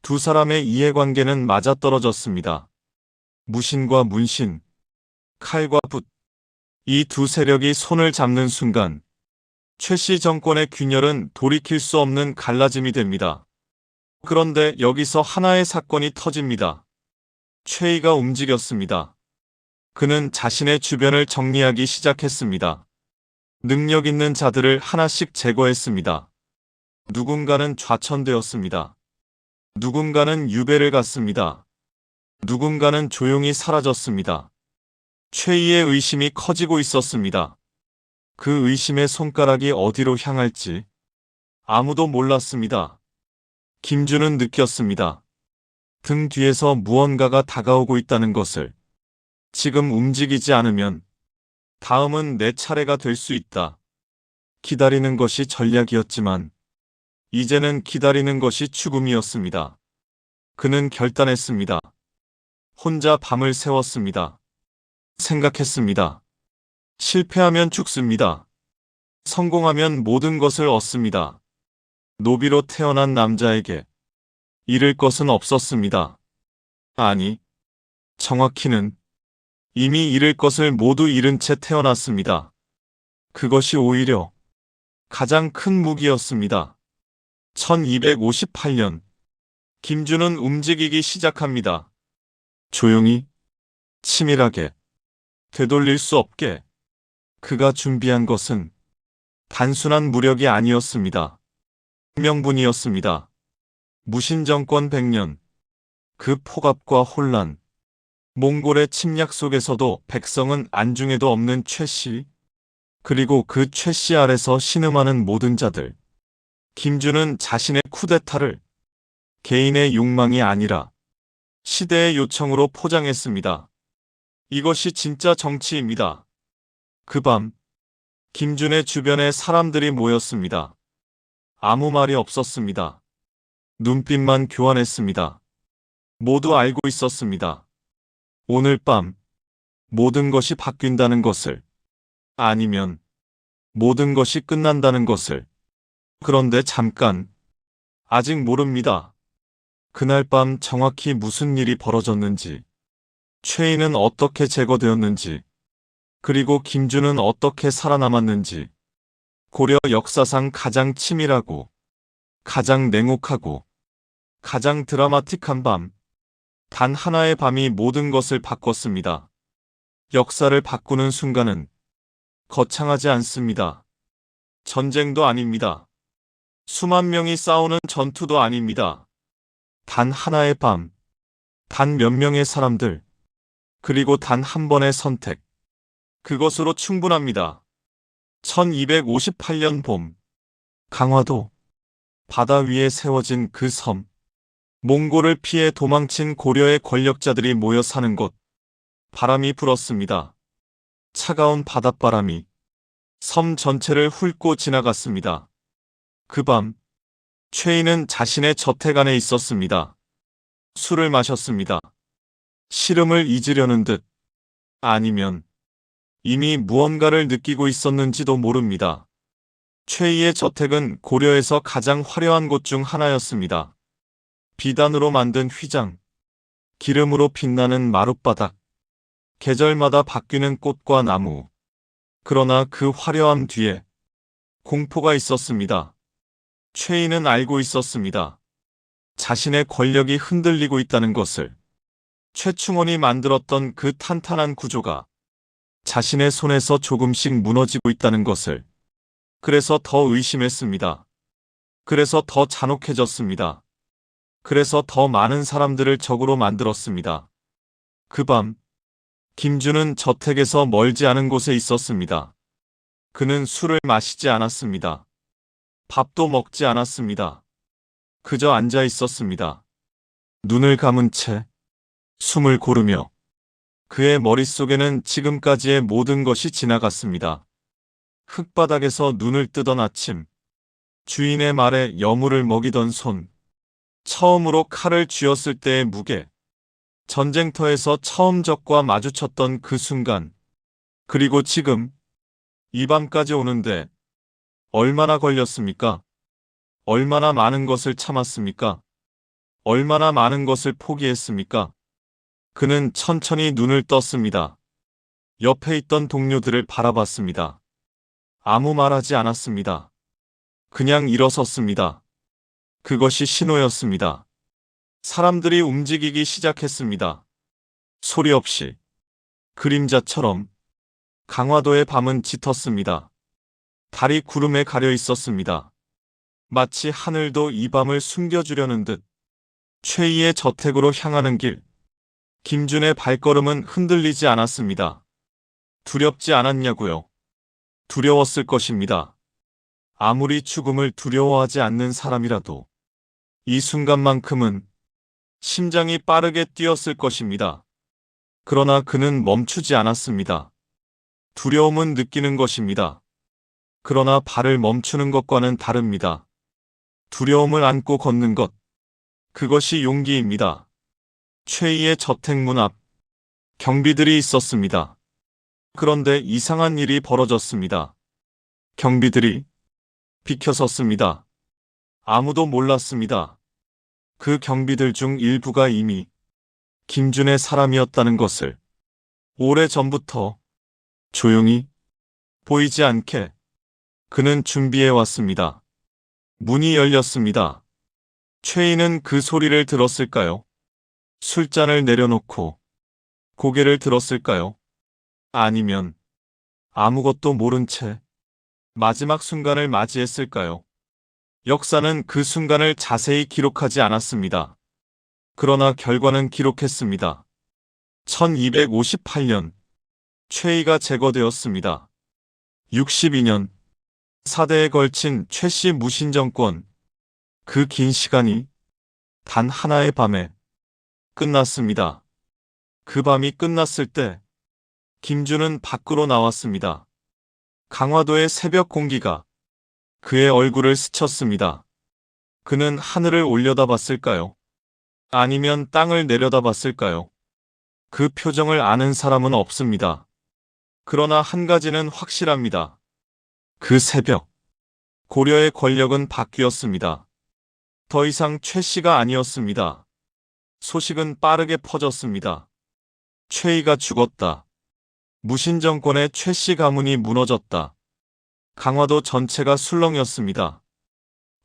S1: 두 사람의 이해관계는 맞아떨어졌습니다. 무신과 문신, 칼과 붓. 이 두 세력이 손을 잡는 순간 최 씨 정권의 균열은 돌이킬 수 없는 갈라짐이 됩니다. 그런데 여기서 하나의 사건이 터집니다. 최이가 움직였습니다. 그는 자신의 주변을 정리하기 시작했습니다. 능력 있는 자들을 하나씩 제거했습니다. 누군가는 좌천되었습니다. 누군가는 유배를 갔습니다. 누군가는 조용히 사라졌습니다. 최이의 의심이 커지고 있었습니다. 그 의심의 손가락이 어디로 향할지 아무도 몰랐습니다. 김주는 느꼈습니다. 등 뒤에서 무언가가 다가오고 있다는 것을. 지금 움직이지 않으면 다음은 내 차례가 될 수 있다. 기다리는 것이 전략이었지만 이제는 기다리는 것이 죽음이었습니다. 그는 결단했습니다. 혼자 밤을 새웠습니다. 생각했습니다. 실패하면 죽습니다. 성공하면 모든 것을 얻습니다. 노비로 태어난 남자에게 잃을 것은 없었습니다. 아니, 정확히는 이미 잃을 것을 모두 잃은 채 태어났습니다. 그것이 오히려 가장 큰 무기였습니다. 1258년, 김주는 움직이기 시작합니다. 조용히, 치밀하게, 되돌릴 수 없게. 그가 준비한 것은 단순한 무력이 아니었습니다. 명분이었습니다. 무신정권 100년, 그 폭압과 혼란, 몽골의 침략 속에서도 백성은 안중에도 없는 최 씨, 그리고 그 최 씨 아래서 신음하는 모든 자들. 김주는 자신의 쿠데타를 개인의 욕망이 아니라 시대의 요청으로 포장했습니다. 이것이 진짜 정치입니다. 그 밤, 김준의 주변에 사람들이 모였습니다. 아무 말이 없었습니다. 눈빛만 교환했습니다. 모두 알고 있었습니다. 오늘 밤, 모든 것이 바뀐다는 것을, 아니면 모든 것이 끝난다는 것을. 그런데 잠깐, 아직 모릅니다. 그날 밤 정확히 무슨 일이 벌어졌는지, 최인은 어떻게 제거되었는지, 그리고 김준은 어떻게 살아남았는지. 고려 역사상 가장 치밀하고, 가장 냉혹하고, 가장 드라마틱한 밤. 단 하나의 밤이 모든 것을 바꿨습니다. 역사를 바꾸는 순간은 거창하지 않습니다. 전쟁도 아닙니다. 수만 명이 싸우는 전투도 아닙니다. 단 하나의 밤, 단 몇 명의 사람들, 그리고 단 한 번의 선택. 그것으로 충분합니다. 1258년 봄, 강화도, 바다 위에 세워진 그 섬. 몽골을 피해 도망친 고려의 권력자들이 모여 사는 곳. 바람이 불었습니다. 차가운 바닷바람이 섬 전체를 훑고 지나갔습니다. 그 밤, 최인은 자신의 저택 안에 있었습니다. 술을 마셨습니다. 시름을 잊으려는 듯, 아니면 이미 무언가를 느끼고 있었는지도 모릅니다. 최희의 저택은 고려에서 가장 화려한 곳 중 하나였습니다. 비단으로 만든 휘장, 기름으로 빛나는 마룻바닥, 계절마다 바뀌는 꽃과 나무. 그러나 그 화려함 뒤에 공포가 있었습니다. 최희는 알고 있었습니다. 자신의 권력이 흔들리고 있다는 것을. 최충원이 만들었던 그 탄탄한 구조가 자신의 손에서 조금씩 무너지고 있다는 것을. 그래서 더 의심했습니다. 그래서 더 잔혹해졌습니다. 그래서 더 많은 사람들을 적으로 만들었습니다. 그 밤, 김준은 저택에서 멀지 않은 곳에 있었습니다. 그는 술을 마시지 않았습니다. 밥도 먹지 않았습니다. 그저 앉아 있었습니다. 눈을 감은 채 숨을 고르며. 그의 머릿속에는 지금까지의 모든 것이 지나갔습니다. 흙바닥에서 눈을 뜨던 아침, 주인의 말에 여물을 먹이던 손, 처음으로 칼을 쥐었을 때의 무게, 전쟁터에서 처음 적과 마주쳤던 그 순간, 그리고 지금, 이 밤까지 오는데 얼마나 걸렸습니까? 얼마나 많은 것을 참았습니까? 얼마나 많은 것을 포기했습니까? 그는 천천히 눈을 떴습니다. 옆에 있던 동료들을 바라봤습니다. 아무 말하지 않았습니다. 그냥 일어섰습니다. 그것이 신호였습니다. 사람들이 움직이기 시작했습니다. 소리 없이, 그림자처럼. 강화도의 밤은 짙었습니다. 달이 구름에 가려 있었습니다. 마치 하늘도 이 밤을 숨겨주려는 듯. 최희의 저택으로 향하는 길. 김준의 발걸음은 흔들리지 않았습니다. 두렵지 않았냐고요? 두려웠을 것입니다. 아무리 죽음을 두려워하지 않는 사람이라도 이 순간만큼은 심장이 빠르게 뛰었을 것입니다. 그러나 그는 멈추지 않았습니다. 두려움은 느끼는 것입니다. 그러나 발을 멈추는 것과는 다릅니다. 두려움을 안고 걷는 것, 그것이 용기입니다. 최희의 저택 문 앞, 경비들이 있었습니다. 그런데 이상한 일이 벌어졌습니다. 경비들이 비켜섰습니다. 아무도 몰랐습니다. 그 경비들 중 일부가 이미 김준의 사람이었다는 것을. 오래전부터 조용히, 보이지 않게 그는 준비해 왔습니다. 문이 열렸습니다. 최희는 그 소리를 들었을까요? 술잔을 내려놓고 고개를 들었을까요? 아니면 아무것도 모른 채 마지막 순간을 맞이했을까요? 역사는 그 순간을 자세히 기록하지 않았습니다. 그러나 결과는 기록했습니다. 1258년, 최희가 제거되었습니다. 62년, 4대에 걸친 최씨 무신정권, 그 긴 시간이 단 하나의 밤에 끝났습니다. 그 밤이 끝났을 때 김준은 밖으로 나왔습니다. 강화도의 새벽 공기가 그의 얼굴을 스쳤습니다. 그는 하늘을 올려다봤을까요? 아니면 땅을 내려다봤을까요? 그 표정을 아는 사람은 없습니다. 그러나 한 가지는 확실합니다. 그 새벽, 고려의 권력은 바뀌었습니다. 더 이상 최 씨가 아니었습니다. 소식은 빠르게 퍼졌습니다. 최이가 죽었다. 무신정권의 최 씨 가문이 무너졌다. 강화도 전체가 술렁였습니다.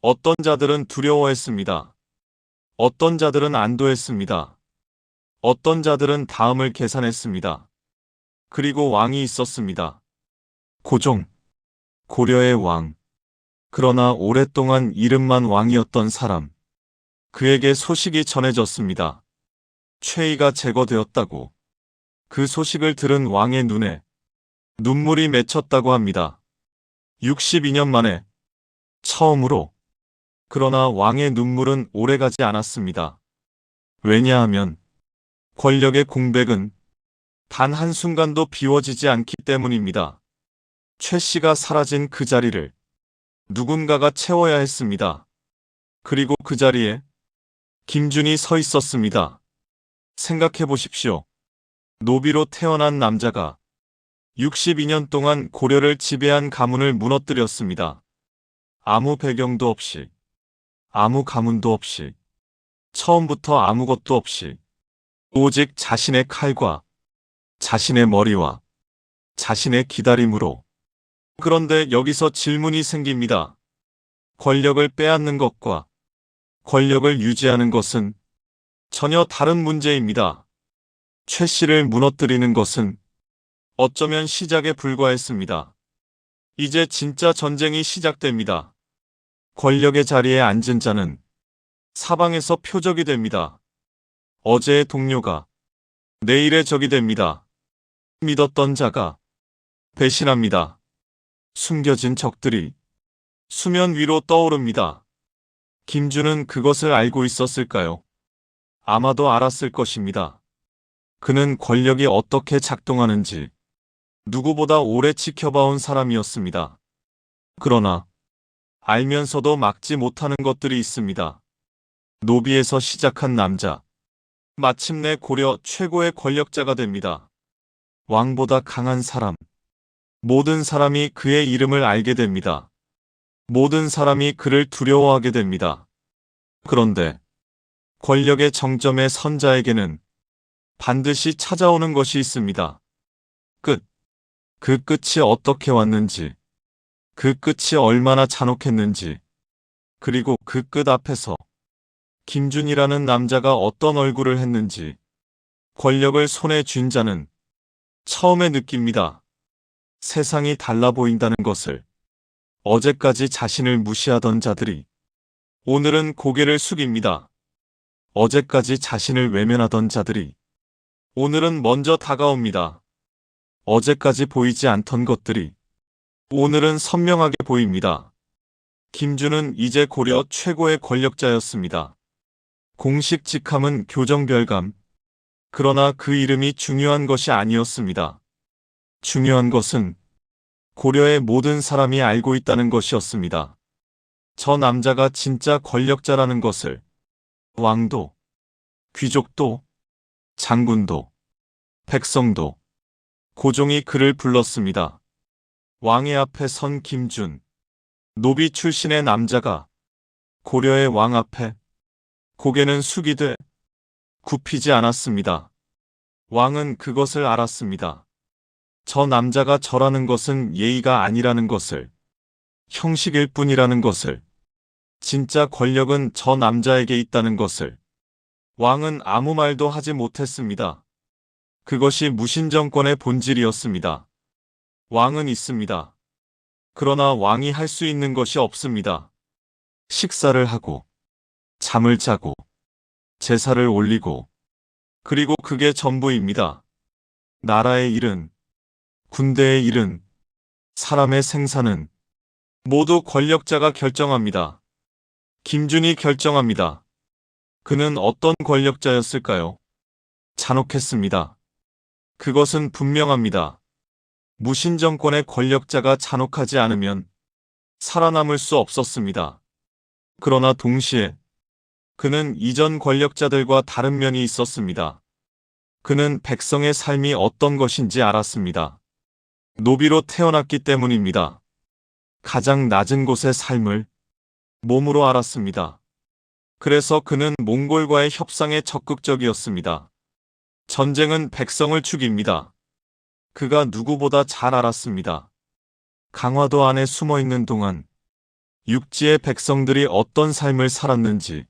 S1: 어떤 자들은 두려워했습니다. 어떤 자들은 안도했습니다. 어떤 자들은 다음을 계산했습니다. 그리고 왕이 있었습니다. 고종, 고려의 왕. 그러나 오랫동안 이름만 왕이었던 사람. 그에게 소식이 전해졌습니다. 최이가 제거되었다고. 그 소식을 들은 왕의 눈에 눈물이 맺혔다고 합니다. 62년 만에 처음으로. 그러나 왕의 눈물은 오래가지 않았습니다. 왜냐하면 권력의 공백은 단 한순간도 비워지지 않기 때문입니다. 최 씨가 사라진 그 자리를 누군가가 채워야 했습니다. 그리고 그 자리에 김준이 서 있었습니다. 생각해 보십시오. 노비로 태어난 남자가 62년 동안 고려를 지배한 가문을 무너뜨렸습니다. 아무 배경도 없이, 아무 가문도 없이, 처음부터 아무것도 없이, 오직 자신의 칼과 자신의 머리와 자신의 기다림으로. 그런데 여기서 질문이 생깁니다. 권력을 빼앗는 것과 권력을 유지하는 것은 전혀 다른 문제입니다. 최 씨를 무너뜨리는 것은 어쩌면 시작에 불과했습니다. 이제 진짜 전쟁이 시작됩니다. 권력의 자리에 앉은 자는 사방에서 표적이 됩니다. 어제의 동료가 내일의 적이 됩니다. 믿었던 자가 배신합니다. 숨겨진 적들이 수면 위로 떠오릅니다. 김준은 그것을 알고 있었을까요? 아마도 알았을 것입니다. 그는 권력이 어떻게 작동하는지 누구보다 오래 지켜봐온 사람이었습니다. 그러나 알면서도 막지 못하는 것들이 있습니다. 노비에서 시작한 남자. 마침내 고려 최고의 권력자가 됩니다. 왕보다 강한 사람. 모든 사람이 그의 이름을 알게 됩니다. 모든 사람이 그를 두려워하게 됩니다. 그런데 권력의 정점에 선 자에게는 반드시 찾아오는 것이 있습니다. 끝. 그 끝이 어떻게 왔는지, 그 끝이 얼마나 잔혹했는지, 그리고 그 끝 앞에서 김준이라는 남자가 어떤 얼굴을 했는지, 권력을 손에 쥔 자는 처음에 느낍니다. 세상이 달라 보인다는 것을. 어제까지 자신을 무시하던 자들이 오늘은 고개를 숙입니다. 어제까지 자신을 외면하던 자들이 오늘은 먼저 다가옵니다. 어제까지 보이지 않던 것들이 오늘은 선명하게 보입니다. 김준은 이제 고려 최고의 권력자였습니다. 공식 직함은 교정별감. 그러나 그 이름이 중요한 것이 아니었습니다. 중요한 것은 고려의 모든 사람이 알고 있다는 것이었습니다. 저 남자가 진짜 권력자라는 것을. 왕도, 귀족도, 장군도, 백성도, 고종이 그를 불렀습니다. 왕의 앞에 선 김준, 노비 출신의 남자가 고려의 왕 앞에 고개는 숙이되 굽히지 않았습니다. 왕은 그것을 알았습니다. 저 남자가 저라는 것은 예의가 아니라는 것을, 형식일 뿐이라는 것을, 진짜 권력은 저 남자에게 있다는 것을. 왕은 아무 말도 하지 못했습니다. 그것이 무신정권의 본질이었습니다. 왕은 있습니다. 그러나 왕이 할 수 있는 것이 없습니다. 식사를 하고, 잠을 자고, 제사를 올리고, 그리고 그게 전부입니다. 나라의 일은, 군대의 일은, 사람의 생사는 모두 권력자가 결정합니다. 김준이 결정합니다. 그는 어떤 권력자였을까요? 잔혹했습니다. 그것은 분명합니다. 무신정권의 권력자가 잔혹하지 않으면 살아남을 수 없었습니다. 그러나 동시에 그는 이전 권력자들과 다른 면이 있었습니다. 그는 백성의 삶이 어떤 것인지 알았습니다. 노비로 태어났기 때문입니다. 가장 낮은 곳의 삶을 몸으로 알았습니다. 그래서 그는 몽골과의 협상에 적극적이었습니다. 전쟁은 백성을 죽입니다. 그가 누구보다 잘 알았습니다. 강화도 안에 숨어 있는 동안 육지의 백성들이 어떤 삶을 살았는지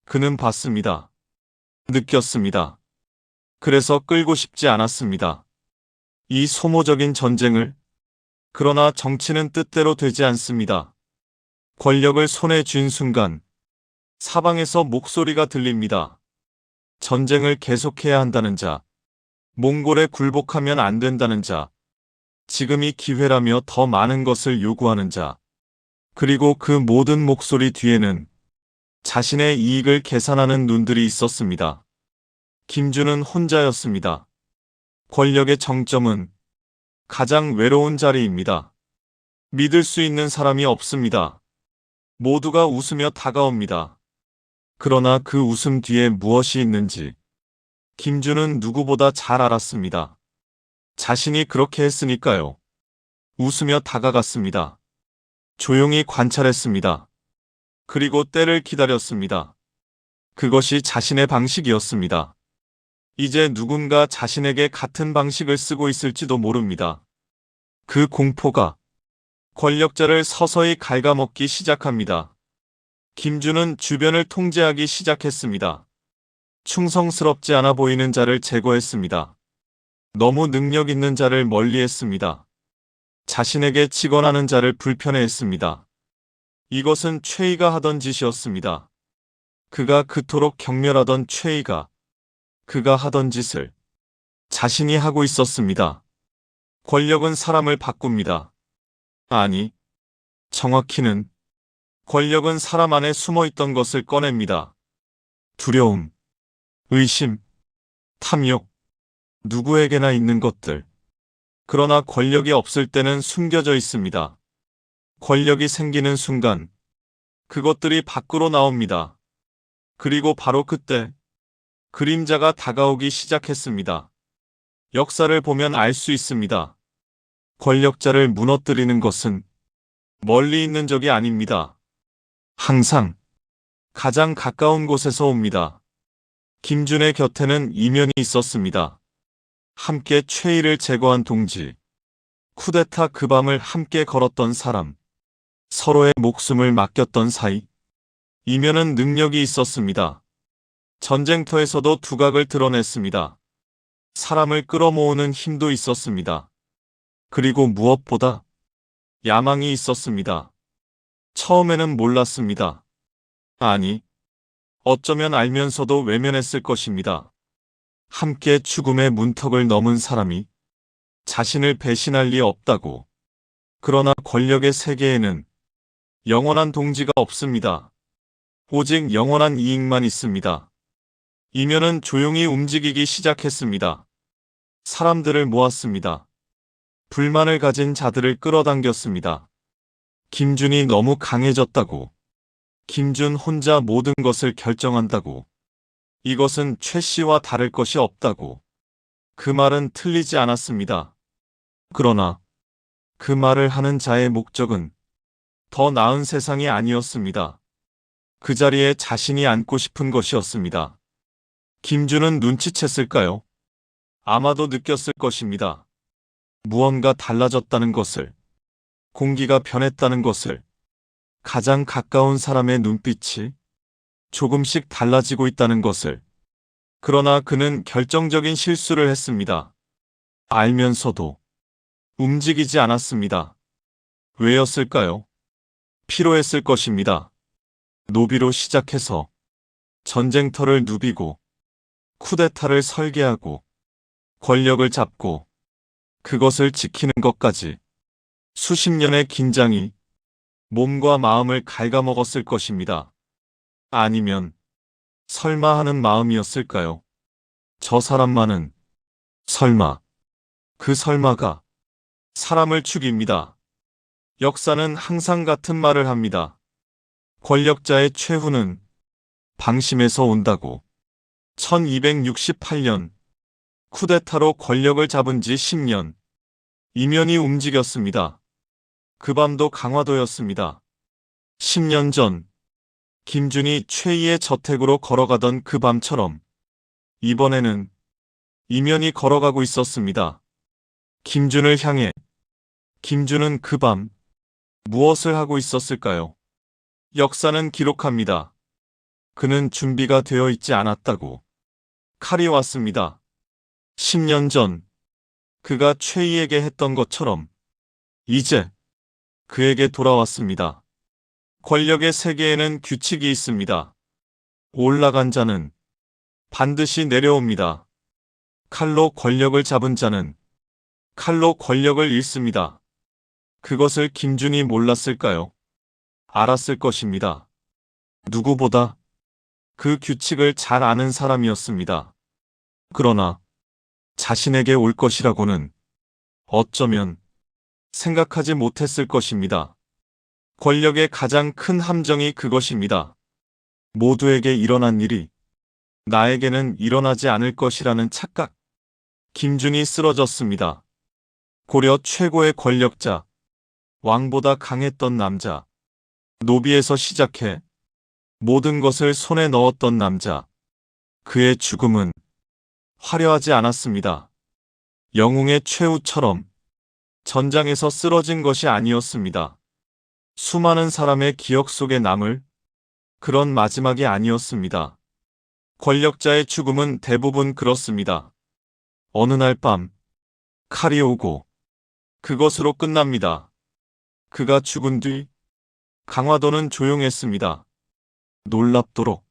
S1: 그는 봤습니다. 느꼈습니다. 그래서 끌고 싶지 않았습니다. 이 소모적인 전쟁을. 그러나 정치는 뜻대로 되지 않습니다. 권력을 손에 쥔 순간 사방에서 목소리가 들립니다. 전쟁을 계속해야 한다는 자, 몽골에 굴복하면 안 된다는 자, 지금이 기회라며 더 많은 것을 요구하는 자, 그리고 그 모든 목소리 뒤에는 자신의 이익을 계산하는 눈들이 있었습니다. 김준은 혼자였습니다. 권력의 정점은 가장 외로운 자리입니다. 믿을 수 있는 사람이 없습니다. 모두가 웃으며 다가옵니다. 그러나 그 웃음 뒤에 무엇이 있는지 김준은 누구보다 잘 알았습니다. 자신이 그렇게 했으니까요. 웃으며 다가갔습니다. 조용히 관찰했습니다. 그리고 때를 기다렸습니다. 그것이 자신의 방식이었습니다. 이제 누군가 자신에게 같은 방식을 쓰고 있을지도 모릅니다. 그 공포가 권력자를 서서히 갉아먹기 시작합니다. 김준은 주변을 통제하기 시작했습니다. 충성스럽지 않아 보이는 자를 제거했습니다. 너무 능력 있는 자를 멀리했습니다. 자신에게 직언하는 자를 불편해했습니다. 이것은 최이가 하던 짓이었습니다. 그가 그토록 경멸하던 최이가 그가 하던 짓을 자신이 하고 있었습니다. 권력은 사람을 바꿉니다. 아니, 정확히는 권력은 사람 안에 숨어있던 것을 꺼냅니다. 두려움, 의심, 탐욕, 누구에게나 있는 것들. 그러나 권력이 없을 때는 숨겨져 있습니다. 권력이 생기는 순간 그것들이 밖으로 나옵니다. 그리고 바로 그때 그림자가 다가오기 시작했습니다. 역사를 보면 알 수 있습니다. 권력자를 무너뜨리는 것은 멀리 있는 적이 아닙니다. 항상 가장 가까운 곳에서 옵니다. 김준의 곁에는 이면이 있었습니다. 함께 최이를 제거한 동지, 쿠데타 그 밤을 함께 걸었던 사람, 서로의 목숨을 맡겼던 사이. 이면은 능력이 있었습니다. 전쟁터에서도 두각을 드러냈습니다. 사람을 끌어모으는 힘도 있었습니다. 그리고 무엇보다 야망이 있었습니다. 처음에는 몰랐습니다. 아니, 어쩌면 알면서도 외면했을 것입니다. 함께 죽음의 문턱을 넘은 사람이 자신을 배신할 리 없다고. 그러나 권력의 세계에는 영원한 동지가 없습니다. 오직 영원한 이익만 있습니다. 이면은 조용히 움직이기 시작했습니다. 사람들을 모았습니다. 불만을 가진 자들을 끌어당겼습니다. 김준이 너무 강해졌다고. 김준 혼자 모든 것을 결정한다고. 이것은 최 씨와 다를 것이 없다고. 그 말은 틀리지 않았습니다. 그러나 그 말을 하는 자의 목적은 더 나은 세상이 아니었습니다. 그 자리에 자신이 앉고 싶은 것이었습니다. 김준은 눈치챘을까요? 아마도 느꼈을 것입니다. 무언가 달라졌다는 것을, 공기가 변했다는 것을, 가장 가까운 사람의 눈빛이 조금씩 달라지고 있다는 것을. 그러나 그는 결정적인 실수를 했습니다. 알면서도 움직이지 않았습니다. 왜였을까요? 피로했을 것입니다. 노비로 시작해서 전쟁터를 누비고 쿠데타를 설계하고 권력을 잡고 그것을 지키는 것까지 수십 년의 긴장이 몸과 마음을 갉아먹었을 것입니다. 아니면 설마 하는 마음이었을까요? 저 사람만은 설마 그 설마가 사람을 죽입니다. 역사는 항상 같은 말을 합니다. 권력자의 최후는 방심에서 온다고. 1268년 쿠데타로 권력을 잡은 지 10년. 이면이 움직였습니다. 그 밤도 강화도였습니다. 10년 전 김준이 최희의 저택으로 걸어가던 그 밤처럼 이번에는 이면이 걸어가고 있었습니다. 김준을 향해. 김준은 그 밤 무엇을 하고 있었을까요? 역사는 기록합니다. 그는 준비가 되어 있지 않았다고. 칼이 왔습니다. 10년 전 그가 최희에게 했던 것처럼 이제 그에게 돌아왔습니다. 권력의 세계에는 규칙이 있습니다. 올라간 자는 반드시 내려옵니다. 칼로 권력을 잡은 자는 칼로 권력을 잃습니다. 그것을 김준이 몰랐을까요? 알았을 것입니다. 누구보다 그 규칙을 잘 아는 사람이었습니다. 그러나 자신에게 올 것이라고는 어쩌면 생각하지 못했을 것입니다. 권력의 가장 큰 함정이 그것입니다. 모두에게 일어난 일이 나에게는 일어나지 않을 것이라는 착각. 김준이 쓰러졌습니다. 고려 최고의 권력자, 왕보다 강했던 남자, 노비에서 시작해 모든 것을 손에 넣었던 남자. 그의 죽음은 화려하지 않았습니다. 영웅의 최후처럼 전장에서 쓰러진 것이 아니었습니다. 수많은 사람의 기억 속에 남을 그런 마지막이 아니었습니다. 권력자의 죽음은 대부분 그렇습니다. 어느 날 밤 칼이 오고 그것으로 끝납니다. 그가 죽은 뒤 강화도는 조용했습니다. 놀랍도록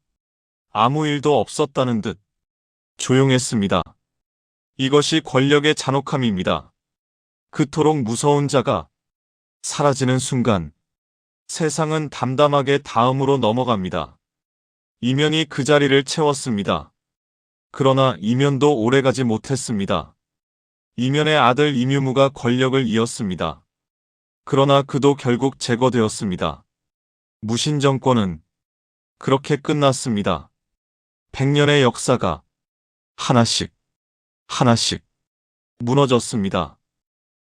S1: 아무 일도 없었다는 듯 조용했습니다. 이것이 권력의 잔혹함입니다. 그토록 무서운 자가 사라지는 순간 세상은 담담하게 다음으로 넘어갑니다. 이면이 그 자리를 채웠습니다. 그러나 이면도 오래가지 못했습니다. 이면의 아들 이뮤무가 권력을 이었습니다. 그러나 그도 결국 제거되었습니다. 무신 정권은 그렇게 끝났습니다. 100년의 역사가 하나씩 하나씩 무너졌습니다.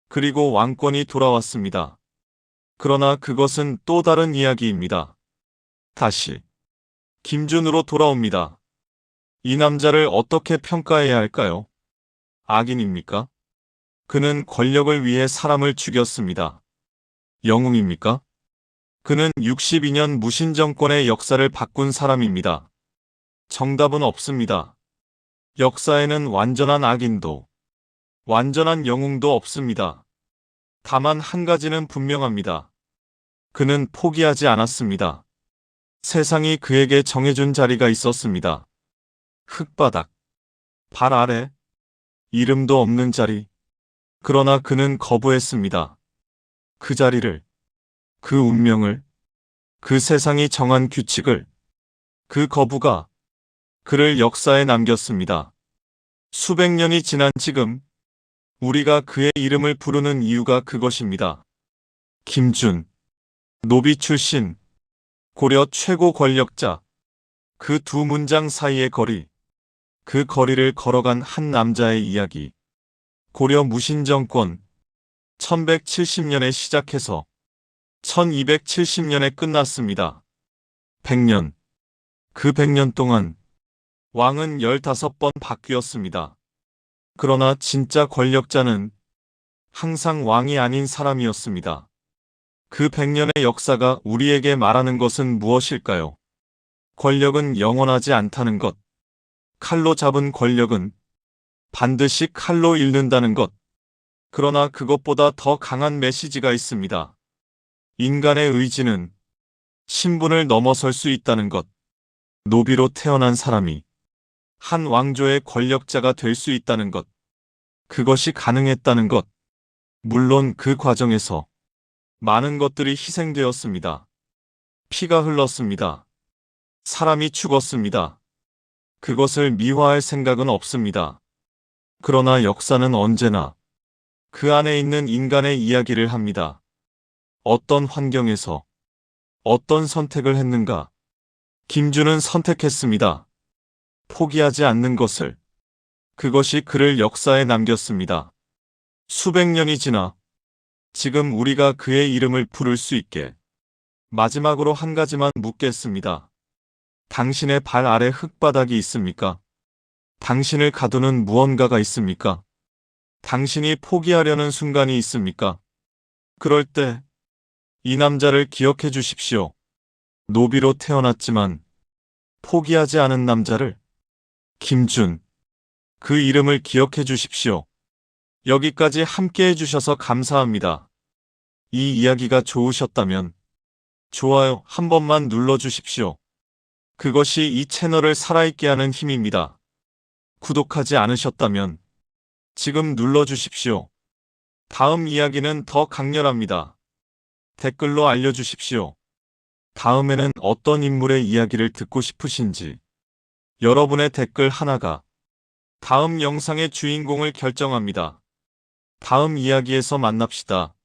S1: 그리고 왕권이 돌아왔습니다. 그러나 그것은 또 다른 이야기입니다. 다시 김준으로 돌아옵니다. 이 남자를 어떻게 평가해야 할까요? 악인입니까? 그는 권력을 위해 사람을 죽였습니다. 영웅입니까? 그는 62년 무신 정권의 역사를 바꾼 사람입니다. 정답은 없습니다. 역사에는 완전한 악인도 완전한 영웅도 없습니다. 다만 한 가지는 분명합니다. 그는 포기하지 않았습니다. 세상이 그에게 정해준 자리가 있었습니다. 흙바닥, 발 아래, 이름도 없는 자리. 그러나 그는 거부했습니다. 그 자리를, 그 운명을, 그 세상이 정한 규칙을, 그 거부가 그를 역사에 남겼습니다. 수백 년이 지난 지금 우리가 그의 이름을 부르는 이유가 그것입니다. 김준, 노비 출신, 고려 최고 권력자. 그 두 문장 사이의 거리, 그 거리를 걸어간 한 남자의 이야기. 고려 무신정권 1170년에 시작해서 1270년에 끝났습니다. 100년. 그 100년 동안 왕은 15번 바뀌었습니다. 그러나 진짜 권력자는 항상 왕이 아닌 사람이었습니다. 그 100년의 역사가 우리에게 말하는 것은 무엇일까요? 권력은 영원하지 않다는 것. 칼로 잡은 권력은 반드시 칼로 잃는다는 것. 그러나 그것보다 더 강한 메시지가 있습니다. 인간의 의지는 신분을 넘어설 수 있다는 것. 노비로 태어난 사람이 한 왕조의 권력자가 될 수 있다는 것. 그것이 가능했다는 것. 물론 그 과정에서 많은 것들이 희생되었습니다. 피가 흘렀습니다. 사람이 죽었습니다. 그것을 미화할 생각은 없습니다. 그러나 역사는 언제나 그 안에 있는 인간의 이야기를 합니다. 어떤 환경에서 어떤 선택을 했는가? 김준은 선택했습니다. 포기하지 않는 것을. 그것이 그를 역사에 남겼습니다. 수백 년이 지나 지금 우리가 그의 이름을 부를 수 있게 마지막으로 한 가지만 묻겠습니다. 당신의 발 아래 흙바닥이 있습니까? 당신을 가두는 무언가가 있습니까? 당신이 포기하려는 순간이 있습니까? 그럴 때 이 남자를 기억해 주십시오. 노비로 태어났지만 포기하지 않은 남자를. 김준. 그 이름을 기억해 주십시오. 여기까지 함께 해주셔서 감사합니다. 이 이야기가 좋으셨다면 좋아요 한 번만 눌러주십시오. 그것이 이 채널을 살아있게 하는 힘입니다. 구독하지 않으셨다면 지금 눌러주십시오. 다음 이야기는 더 강렬합니다. 댓글로 알려주십시오. 다음에는 어떤 인물의 이야기를 듣고 싶으신지 여러분의 댓글 하나가 다음 영상의 주인공을 결정합니다. 다음 이야기에서 만납시다.